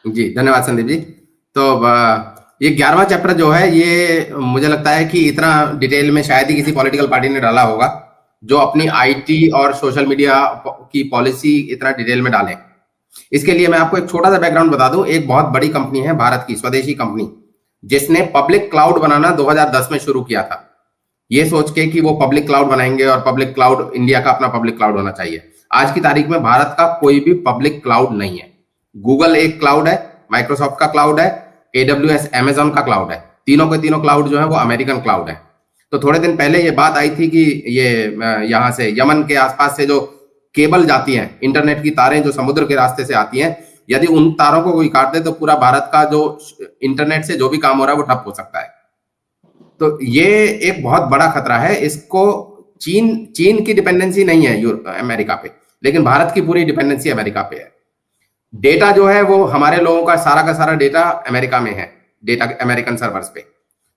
जी, धन्यवाद संदीप जी। तो ये 11वां चैप्टर जो है, ये मुझे लगता है कि इतना डिटेल में शायद ही किसी पॉलिटिकल पार्टी ने डाला होगा, जो अपनी आईटी और सोशल मीडिया की पॉलिसी इतना डिटेल में डालें। इसके लिए मैं आपको एक छोटा सा बैकग्राउंड बता दूं। एक बहुत बड़ी कंपनी है, भारत की स्वदेशी कंपनी, जिसने पब्लिक क्लाउड बनाना 2010 में शुरू किया था, ये सोच के कि वो पब्लिक क्लाउड बनाएंगे और पब्लिक क्लाउड, इंडिया का अपना पब्लिक क्लाउड होना चाहिए। आज की तारीख में भारत का कोई भी पब्लिक क्लाउड नहीं है। गूगल एक क्लाउड है, माइक्रोसॉफ्ट का क्लाउड है, AWS अमेजॉन का क्लाउड है। तीनों के तीनों क्लाउड जो है वो अमेरिकन क्लाउड है। तो थोड़े दिन पहले ये बात आई थी कि ये यहाँ से यमन के आसपास से जो केबल जाती हैं, इंटरनेट की तारें जो समुद्र के रास्ते से आती हैं, यदि उन तारों को कोई काट दे तो पूरा भारत का जो इंटरनेट से जो भी काम हो रहा है वो ठप हो सकता है। तो ये एक बहुत बड़ा खतरा है। इसको चीन चीन की डिपेंडेंसी नहीं है अमेरिका पे, लेकिन भारत की पूरी डिपेंडेंसी अमेरिका पे है। डेटा जो है वो हमारे लोगों का सारा डेटा अमेरिका में है, डेटा अमेरिकन सर्वर्स पे।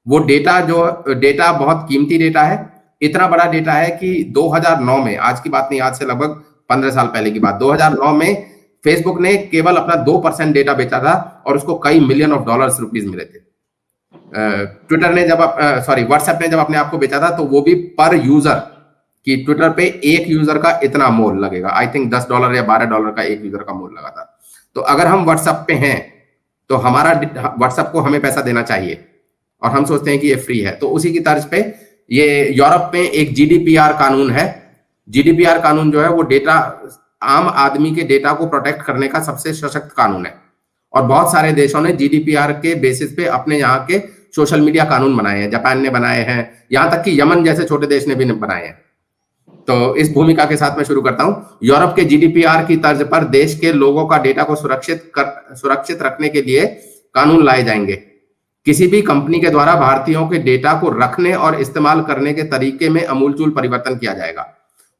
वो डेटा बहुत कीमती डेटा है। इतना बड़ा डेटा है कि 2009 में, आज की बात नहीं, आज से लगभग 15 साल पहले की बात, 2009 में फेसबुक ने केवल अपना 2% डेटा बेचा था और उसको कई मिलियन ऑफ डॉलर्स रुपीज मिले थे। ट्विटर ने जब व्हाट्सएप ने जब अपने आप को बेचा था, तो वो भी पर यूजर, कि ट्विटर पे एक यूजर का इतना मोल लगेगा। आई थिंक $10 या $12 का एक यूजर का मोल लगा था। तो अगर हम व्हाट्सएप पे हैं तो हमारा व्हाट्सएप को हमें पैसा देना चाहिए, और हम सोचते हैं कि ये फ्री है। तो उसी की तर्ज पे ये यूरोप में एक GDPR कानून है। GDPR कानून जो है वो डेटा, आम आदमी के डेटा को प्रोटेक्ट करने का सबसे सशक्त कानून है। और बहुत सारे देशों ने GDPR के बेसिस पे अपने यहाँ के सोशल मीडिया कानून बनाए हैं। जापान ने बनाए हैं, यहाँ तक कि यमन जैसे छोटे देश ने भी बनाए हैं। तो इस भूमिका के साथ मैं शुरू करता हूं। यूरोप के GDPR की तर्ज पर देश के लोगों का डेटा को सुरक्षित रखने के लिए कानून लाए जाएंगे। किसी भी कंपनी के द्वारा भारतीयों के डेटा को रखने और इस्तेमाल करने के तरीके में अमूलचूल परिवर्तन किया जाएगा।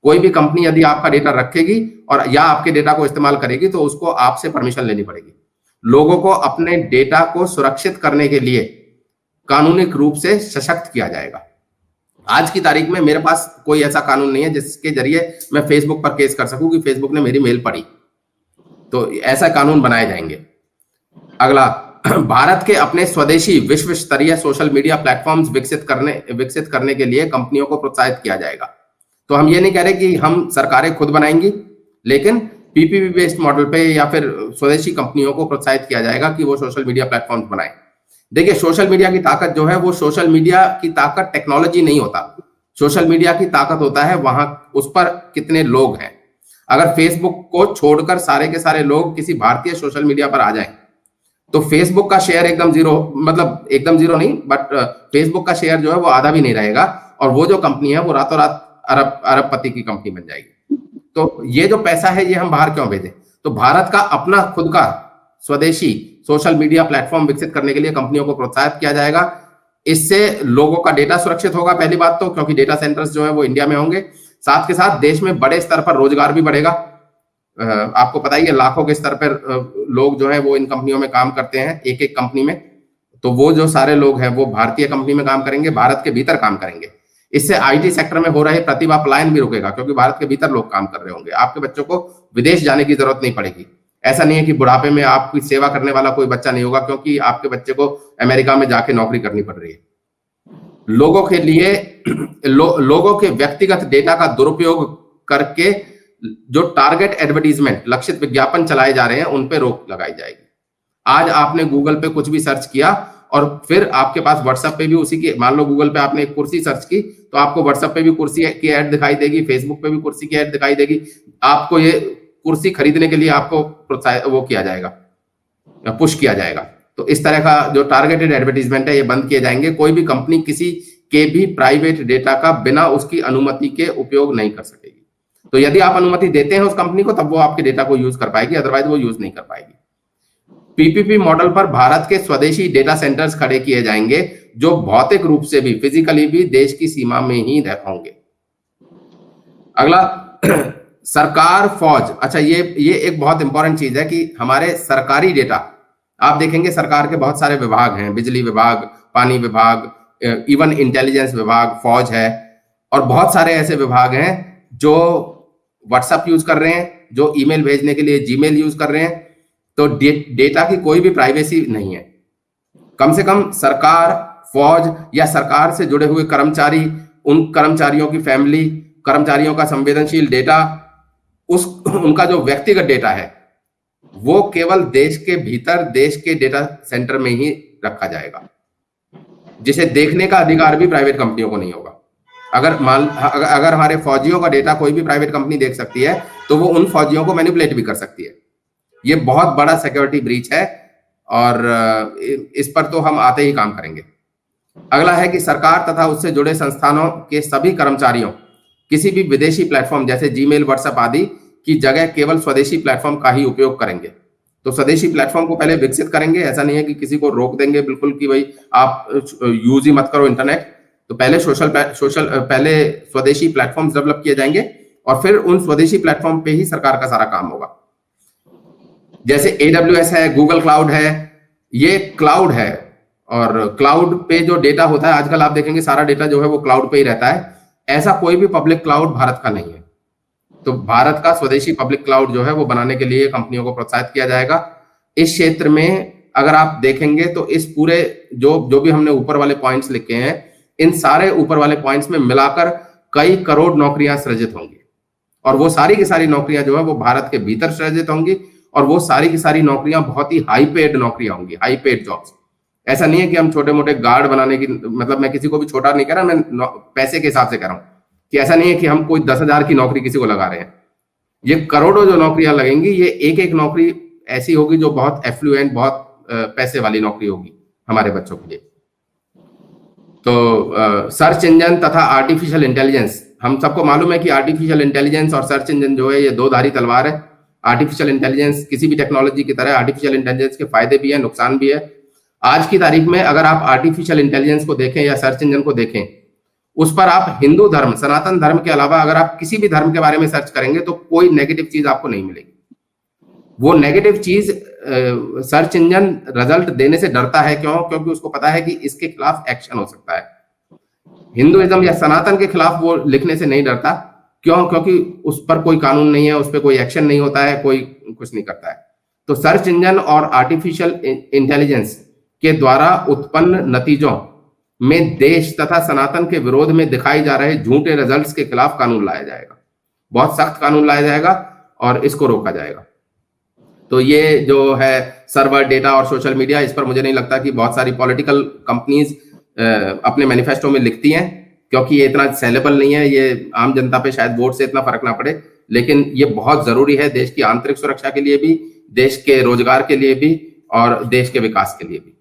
कोई भी कंपनी यदि आपका डेटा रखेगी और या आपके डेटा को इस्तेमाल करेगी तो उसको आपसे परमिशन लेनी पड़ेगी। लोगों को अपने डेटा को सुरक्षित करने के लिए कानूनिक रूप से सशक्त किया जाएगा। आज की तारीख में मेरे पास कोई ऐसा कानून नहीं है जिसके जरिए मैं फेसबुक पर केस कर सकूं कि फेसबुक ने मेरी मेल पढ़ी। तो ऐसा कानून बनाए जाएंगे। अगला, भारत के अपने स्वदेशी विश्व स्तरीय सोशल मीडिया प्लेटफॉर्म्स विकसित करने के लिए कंपनियों को प्रोत्साहित किया जाएगा। तो हम ये नहीं कह रहे कि हम सरकारें खुद बनाएंगी, लेकिन PPP बेस्ड मॉडल पे या फिर स्वदेशी कंपनियों को प्रोत्साहित किया जाएगा कि वो सोशल मीडिया प्लेटफॉर्म्स बनाएं। देखिए, सोशल मीडिया की ताकत जो है, वो सोशल मीडिया की ताकत टेक्नोलॉजी नहीं होता। सोशल मीडिया की ताकत होता है वहां उस पर कितने लोग हैं। अगर फेसबुक को छोड़कर सारे के सारे लोग किसी भारतीय सोशल मीडिया पर आ जाएं, तो फेसबुक का शेयर एकदम जीरो, मतलब एकदम जीरो नहीं, बट फेसबुक का शेयर जो है वो आधा भी नहीं रहेगा, और वो जो कंपनी है वो रातों रात अरबपति की कंपनी बन जाएगी। तो ये जो पैसा है ये हम बाहर क्यों भेजें? तो भारत का अपना खुद का स्वदेशी सोशल मीडिया प्लेटफॉर्म विकसित करने के लिए कंपनियों को प्रोत्साहित किया जाएगा। इससे लोगों का डेटा सुरक्षित होगा, पहली बात तो, क्योंकि डेटा सेंटर्स जो है वो इंडिया में होंगे। साथ के साथ देश में बड़े स्तर पर रोजगार भी बढ़ेगा। आपको पता ही है, लाखों के स्तर पर लोग जो है वो इन कंपनियों में काम करते हैं, एक एक कंपनी में। तो वो जो सारे लोग हैं वो भारतीय कंपनी में काम करेंगे, भारत के भीतर काम करेंगे। इससे IT सेक्टर में हो रहे प्रतिभा पलायन भी रुकेगा, क्योंकि भारत के भीतर लोग काम कर रहे होंगे। आपके बच्चों को विदेश जाने की जरूरत नहीं पड़ेगी। ऐसा नहीं है कि बुढ़ापे में आपकी सेवा करने वाला कोई बच्चा नहीं होगा क्योंकि आपके बच्चे को अमेरिका में जाके नौकरी करनी पड़ रही है। लोगों के लिए लोगों के व्यक्तिगत डेटा का दुरुपयोग करके जो टारगेट एडवर्टीजमेंट, लक्षित विज्ञापन चलाए जा रहे हैं, उन पे रोक लगाई जाएगी। आज आपने गूगल पे कुछ भी सर्च किया और फिर आपके पास व्हाट्सएप पे भी उसी की, मान लो गूगल पे आपने एक कुर्सी सर्च की तो आपको व्हाट्सएप पे भी कुर्सी की ऐड दिखाई देगी, फेसबुक पे भी कुर्सी की ऐड दिखाई देगी। आपको ये कुर्सी खरीदने के लिए आपको प्रोत्साहित वो किया जाएगा, पुश किया जाएगा। तो इस तरह का जो टारगेटेड एडवर्टीजमेंट है ये बंद किए जाएंगे। कोई भी कंपनी किसी के भी प्राइवेट डेटा का बिना उसकी अनुमति के उपयोग नहीं कर सकेगी। तो यदि आप अनुमति देते हैं उस कंपनी को, तब वो आपके डेटा को यूज कर पाएगी, अदरवाइज वो यूज नहीं कर पाएगी। PPP मॉडल पर भारत के स्वदेशी डेटा सेंटर्स खड़े किए जाएंगे, जो भौतिक रूप से भी, फिजिकली भी देश की सीमा में ही होंगे। अगला, सरकार फौज। अच्छा, ये एक बहुत इंपॉर्टेंट चीज है कि हमारे सरकारी डेटा, आप देखेंगे सरकार के बहुत सारे विभाग हैं, बिजली विभाग, पानी विभाग, इवन इंटेलिजेंस विभाग, फौज है, और बहुत सारे ऐसे विभाग हैं जो व्हाट्सएप यूज कर रहे हैं, जो ईमेल भेजने के लिए Gmail यूज कर रहे हैं, तो डेटा की कोई भी प्राइवेसी नहीं है। कम से कम सरकार, फौज या सरकार से जुड़े हुए कर्मचारी, उन कर्मचारियों की फैमिली, कर्मचारियों का संवेदनशील डेटा, उनका जो व्यक्तिगत डेटा है वो केवल देश के भीतर, देश के डेटा सेंटर में ही रखा जाएगा, जिसे देखने का अधिकार भी प्राइवेट कंपनियों को नहीं होगा। अगर हमारे फौजियों का डेटा कोई भी प्राइवेट कंपनी देख सकती है तो वो उन फौजियों को मैनिपुलेट भी कर सकती है। ये बहुत बड़ा सिक्योरिटी ब्रीच है और इस पर तो हम आते ही काम करेंगे। अगला है कि सरकार तथा उससे जुड़े संस्थानों के सभी कर्मचारियों किसी भी विदेशी प्लेटफॉर्म जैसे जीमेल, व्हाट्सएप आदि की जगह केवल स्वदेशी प्लेटफॉर्म का ही उपयोग करेंगे। तो स्वदेशी प्लेटफॉर्म को पहले विकसित करेंगे, ऐसा नहीं है कि किसी को रोक देंगे बिल्कुल कि भाई आप यूज ही मत करो इंटरनेट। तो पहले पहले स्वदेशी प्लेटफॉर्म्स डेवलप किए जाएंगे और फिर उन स्वदेशी प्लेटफॉर्म पे ही सरकार का सारा काम होगा। जैसे AWS है, गूगल क्लाउड है, ये क्लाउड है और क्लाउड पे जो डेटा होता है आजकल आप देखेंगे सारा डेटा जो है वो क्लाउड पे ही रहता है। ऐसा कोई भी पब्लिक क्लाउड भारत का नहीं है। तो भारत का स्वदेशी पब्लिक क्लाउड जो है वो बनाने के लिए कंपनियों को प्रोत्साहित किया जाएगा। इस क्षेत्र में अगर आप देखेंगे तो इस पूरे जो भी हमने ऊपर वाले पॉइंट्स लिखे हैं, इन सारे ऊपर वाले पॉइंट्स में मिलाकर कई करोड़ नौकरियां सृजित होंगी और वो सारी की सारी नौकरियां जो है वो भारत के भीतर सृजित होंगी और वो सारी की सारी नौकरियां बहुत ही हाई पेड नौकरियां होंगी, हाई पेड जॉब्स। ऐसा नहीं है कि हम छोटे मोटे गार्ड बनाने की, मतलब मैं किसी को भी छोटा नहीं कह रहा, मैं पैसे के हिसाब से कह रहा हूं कि ऐसा नहीं है कि हम कोई 10,000 की नौकरी किसी को लगा रहे हैं। ये करोड़ों जो नौकरियां लगेंगी, ये एक एक नौकरी ऐसी होगी जो बहुत एफ्लुएंट, बहुत पैसे वाली नौकरी होगी हमारे बच्चों के लिए। तो सर्च इंजन तथा आर्टिफिशियल इंटेलिजेंस, हम सबको मालूम है कि आर्टिफिशियल इंटेलिजेंस और सर्च इंजन जो है ये दो धारी तलवार है। आर्टिफिशियल इंटेलिजेंस किसी भी टेक्नोलॉजी की तरह आर्टिफिशियल इंटेलिजेंस के फायदे भी है, नुकसान भी है। आज की तारीख में अगर आप आर्टिफिशियल इंटेलिजेंस को देखें या सर्च इंजन को देखें, उस पर आप हिंदू धर्म, सनातन धर्म के अलावा अगर आप किसी भी धर्म के बारे में सर्च करेंगे तो कोई नेगेटिव चीज आपको नहीं मिलेगी। वो नेगेटिव चीज सर्च इंजन रिजल्ट देने से डरता है। क्यों? क्योंकि उसको पता है कि इसके खिलाफ एक्शन हो सकता है। हिंदुइज्म या सनातन के खिलाफ वो लिखने से नहीं डरता। क्यों? क्योंकि उस पर कोई कानून नहीं है, उस पर कोई एक्शन नहीं होता है, कोई कुछ नहीं करता है। तो सर्च इंजन और आर्टिफिशियल इंटेलिजेंस के द्वारा उत्पन्न नतीजों में देश तथा सनातन के विरोध में दिखाई जा रहे झूठे रिजल्ट्स के खिलाफ कानून लाया जाएगा, बहुत सख्त कानून लाया जाएगा और इसको रोका जाएगा। तो ये जो है सर्वर, डेटा और सोशल मीडिया, इस पर मुझे नहीं लगता कि बहुत सारी पॉलिटिकल कंपनीज अपने मैनिफेस्टो में लिखती हैं, क्योंकि ये इतना सेलेबल नहीं है। ये आम जनता पे शायद वोट से इतना फर्क ना पड़े, लेकिन ये बहुत जरूरी है देश की आंतरिक सुरक्षा के लिए भी, देश के रोजगार के लिए भी और देश के विकास के लिए भी।